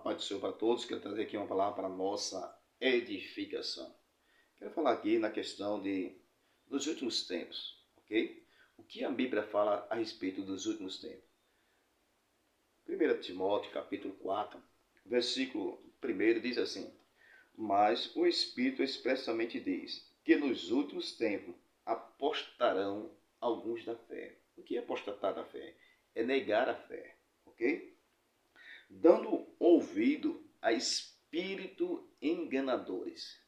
paz do Senhor para todos. Quero trazer aqui uma palavra para a nossa edificação. Quero falar aqui na questão dos últimos tempos, ok? O que a Bíblia fala a respeito dos últimos tempos? 1 Timóteo, capítulo 4, versículo 1 diz assim: Mas o Espírito expressamente diz que nos últimos tempos apostarão alguns da fé. O que é apostatar da fé? É negar a fé, ok? Dando ouvido a espírito enganadores,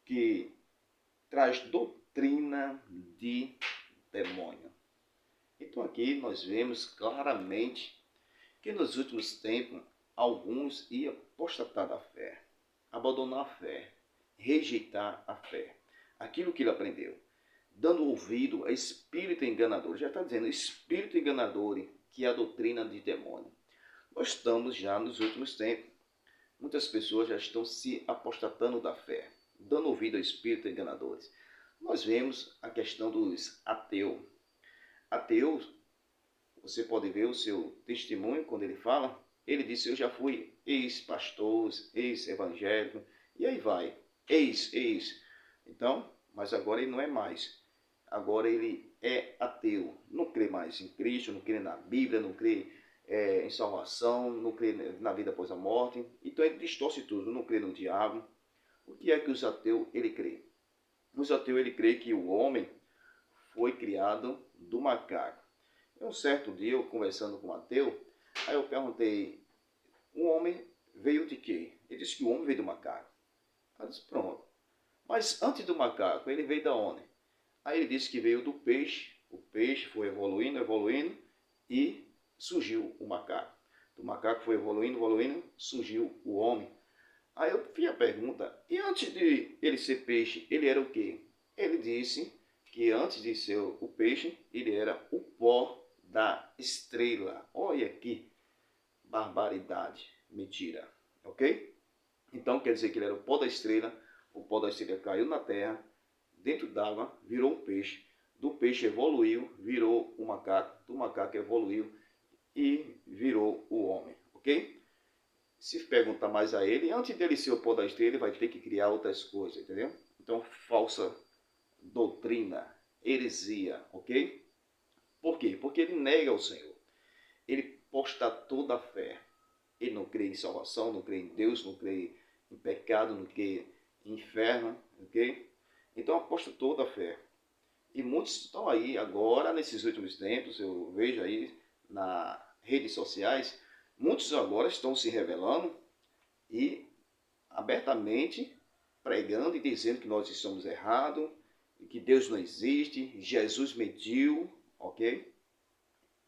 que traz doutrina de demônio. Então aqui nós vemos claramente que nos últimos tempos alguns iam apostatar da fé, abandonar a fé, rejeitar a fé, aquilo que ele aprendeu, dando ouvido a espírito enganador. Já está dizendo espírito enganador, que é a doutrina de demônio. Nós estamos já nos últimos tempos. Muitas pessoas já estão se apostatando da fé, dando ouvido a espíritos enganadores. Nós vemos a questão dos ateus. Ateus, você pode ver o seu testemunho quando ele fala. Ele disse: eu já fui ex-pastor, ex-evangélico, e aí vai, ex. Então, mas agora ele não é mais. Agora ele é ateu, não crê mais em Cristo, não crê na Bíblia, não crê em salvação, não crê na vida após a morte. Então ele distorce tudo, não crê no diabo. O que é que os ateus ele crê? Os ateus ele crê que o homem foi criado do macaco. Um certo dia eu conversando com um ateu, aí eu perguntei: o homem veio de quê? Ele disse que o homem veio do macaco. Eu disse: pronto. Mas antes do macaco, ele veio da onde? Aí ele disse que veio do peixe. O peixe foi evoluindo e surgiu o macaco. Do macaco foi evoluindo, surgiu o homem. Aí eu fiz a pergunta: e antes de ele ser peixe, ele era o quê? Ele disse que antes de ser o peixe, ele era o pó da estrela. Olha que barbaridade, mentira, ok? Então quer dizer que ele era o pó da estrela caiu na terra, dentro d'água, virou um peixe, do peixe evoluiu, virou o macaco, do macaco evoluiu e virou o homem, ok? Se perguntar mais a ele, antes dele ser o pó da estrela, ele vai ter que criar outras coisas, entendeu? Então, falsa doutrina, heresia, ok? Por quê? Porque ele nega o Senhor. Ele posta toda a fé. Ele não crê em salvação, não crê em Deus, não crê em pecado, não crê em inferno, ok? Então aposta toda a fé. E muitos estão aí agora, nesses últimos tempos, eu vejo aí nas redes sociais, muitos agora estão se revelando e abertamente pregando e dizendo que nós estamos errados, que Deus não existe, Jesus mentiu, ok?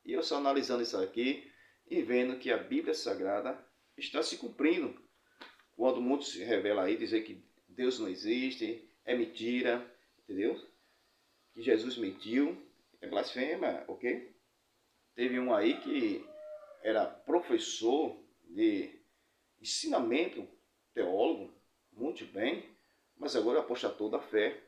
E eu só analisando isso aqui e vendo que a Bíblia Sagrada está se cumprindo. Quando muitos se revelam aí, dizer que Deus não existe, é mentira, entendeu? Que Jesus mentiu, é blasfêmia, ok? Teve um aí que era professor de ensinamento, teólogo, muito bem, mas agora apostatou da fé.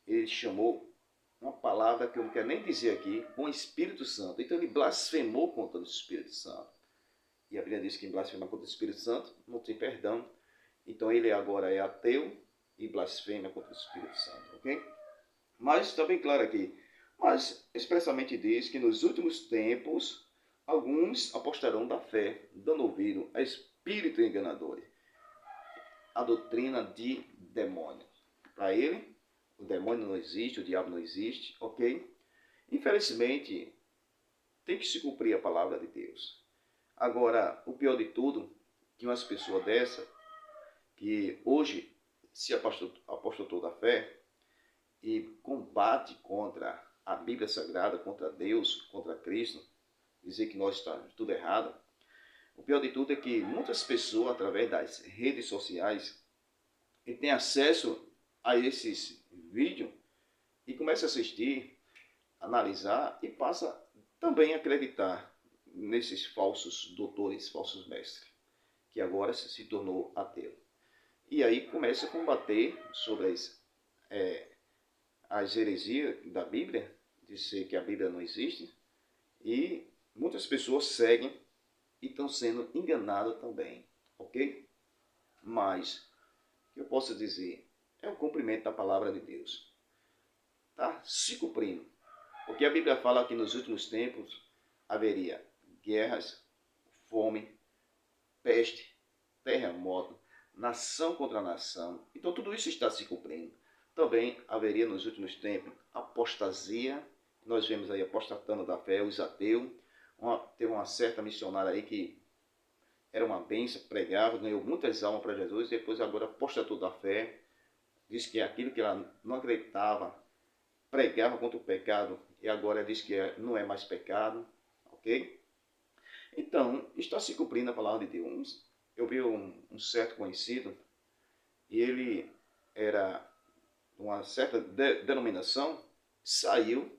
Ele chamou uma palavra que eu não quero nem dizer aqui, com Espírito Santo. Então ele blasfemou contra o Espírito Santo. E a Bíblia diz que quem blasfema contra o Espírito Santo não tem perdão. Então ele agora é ateu e blasfema contra o Espírito Santo, ok? Mas está bem claro aqui. Mas expressamente diz que nos últimos tempos alguns apostarão da fé, dando ouvido a espírito enganadores, a doutrina de demônio. Para ele, o demônio não existe, o diabo não existe, ok? Infelizmente, tem que se cumprir a palavra de Deus. Agora, o pior de tudo, que umas pessoas dessa, que hoje se apostatou da fé e combate contra a Bíblia Sagrada, contra Deus, contra Cristo, dizer que nós estamos tudo errado. O pior de tudo é que muitas pessoas, através das redes sociais, têm acesso a esses vídeos e começam a assistir, analisar e passa também a acreditar nesses falsos doutores, falsos mestres, que agora se tornou ateu. E aí começa a combater sobre as heresias da Bíblia, dizer que a Bíblia não existe, e muitas pessoas seguem e estão sendo enganados também, ok? Mas, o que eu posso dizer? É o cumprimento da palavra de Deus. Está se cumprindo. Porque a Bíblia fala que nos últimos tempos haveria guerras, fome, peste, terremoto, nação contra nação. Então tudo isso está se cumprindo. Também haveria nos últimos tempos apostasia. Nós vemos aí apostatando da fé, os ateus. Teve uma certa missionária aí que era uma bênção, pregava, ganhou muitas almas para Jesus, depois agora apostatou da fé, diz que aquilo que ela não acreditava, pregava contra o pecado, e agora diz que não é mais pecado, ok? Então, está se cumprindo a palavra de Deus. Eu vi um certo conhecido, e ele era de uma certa denominação, saiu,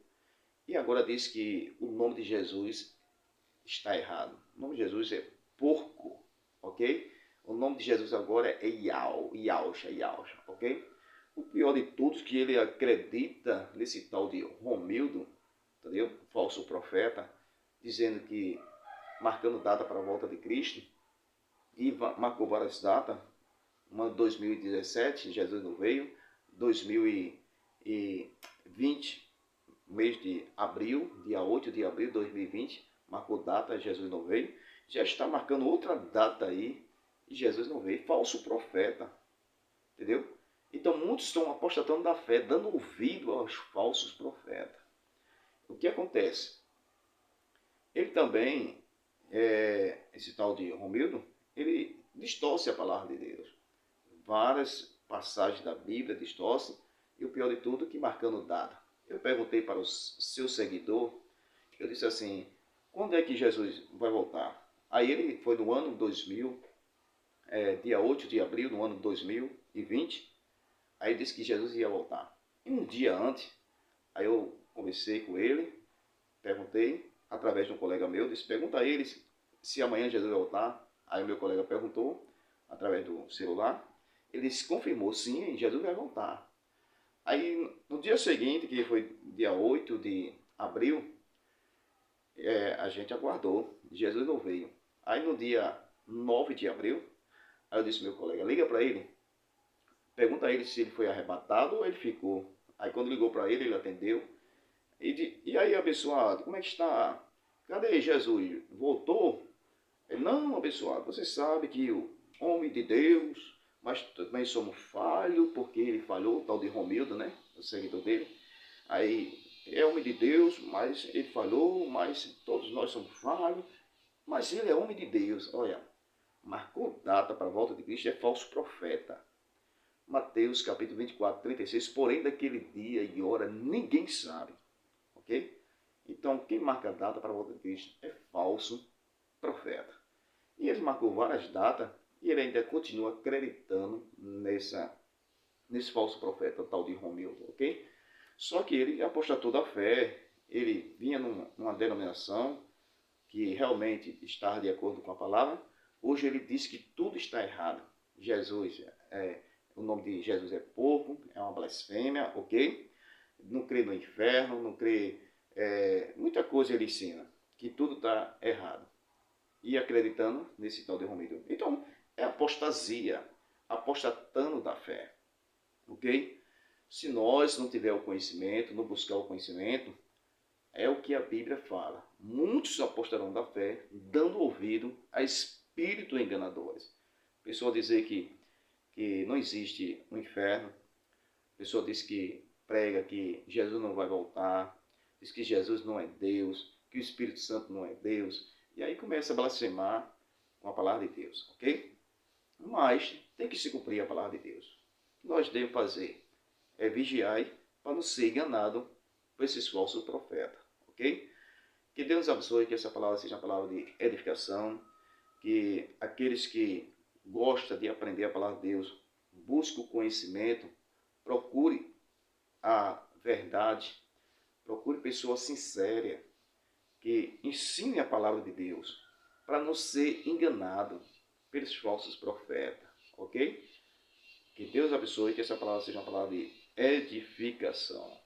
e agora diz que o nome de Jesus está errado. O nome de Jesus é porco, ok? O nome de Jesus agora é Iausha, ok? O pior de tudo é que ele acredita nesse tal de Romildo, entendeu? Falso profeta, dizendo que, marcando data para a volta de Cristo, e marcou várias datas, uma 2017, Jesus não veio, 2020, mês de abril, dia 8 de abril de 2020, marcou data, Jesus não veio. Já está marcando outra data aí, e Jesus não veio. Falso profeta, entendeu? Então muitos estão apostatando da fé, dando ouvido aos falsos profetas. O que acontece? Ele também, esse tal de Romildo, ele distorce a palavra de Deus. Várias passagens da Bíblia distorcem, e o pior de tudo é que marcando data. Eu perguntei para o seu seguidor, eu disse assim, quando é que Jesus vai voltar? Aí ele foi no ano 2000, dia 8 de abril, no ano 2020, aí disse que Jesus ia voltar. E um dia antes, aí eu conversei com ele, perguntei, através de um colega meu, disse, pergunta a ele se amanhã Jesus vai voltar. Aí o meu colega perguntou, através do celular, ele disse, confirmou, sim, Jesus vai voltar. Aí no dia seguinte, que foi dia 8 de abril, a gente aguardou, Jesus não veio. Aí no dia 9 de abril, aí eu disse ao meu colega, liga para ele, pergunta a ele se ele foi arrebatado ou ele ficou. Aí quando ligou para ele, ele atendeu. E aí, abençoado, como é que está? Cadê Jesus? Voltou? Ele, não, abençoado, você sabe que o homem de Deus, mas também somos falhos, porque ele falhou, o tal de Romildo, né? O seguidor dele. Aí, é homem de Deus, mas ele falhou, mas todos nós somos falhos. Mas ele é homem de Deus. Olha, marcou data para a volta de Cristo, é falso profeta. Mateus capítulo 24, 36. Porém, daquele dia e hora ninguém sabe. Ok? Então, quem marca a data para a volta de Cristo é falso profeta. E ele marcou várias datas e ele ainda continua acreditando nesse falso profeta, tal de Romildo, ok? Só que ele apostatou da fé, ele vinha numa denominação que realmente estava de acordo com a palavra. Hoje ele diz que tudo está errado. Jesus, o nome de Jesus é porco, é uma blasfêmia, ok? Não crê no inferno, não crê... muita coisa ele ensina, que tudo está errado. E acreditando nesse tal de Romildo. Então, é apostasia, apostatando da fé, ok? Se nós não tiver o conhecimento, não buscar o conhecimento, é o que a Bíblia fala. Muitos apostarão da fé, dando ouvido a espíritos enganadores. A pessoa dizer que não existe um inferno, a pessoa diz que prega que Jesus não vai voltar, diz que Jesus não é Deus, que o Espírito Santo não é Deus, e aí começa a blasfemar com a palavra de Deus, ok? Mas tem que se cumprir a palavra de Deus. O que nós devemos fazer é vigiar para não ser enganado por esses falsos profetas, ok? Que Deus nos abençoe, que essa palavra seja uma palavra de edificação, que aqueles que gostam de aprender a palavra de Deus, busquem o conhecimento, procure a verdade, procure pessoas sinceras, que ensine a palavra de Deus, para não ser enganado pelos falsos profetas, ok? Que Deus abençoe, que essa palavra seja uma palavra de edificação.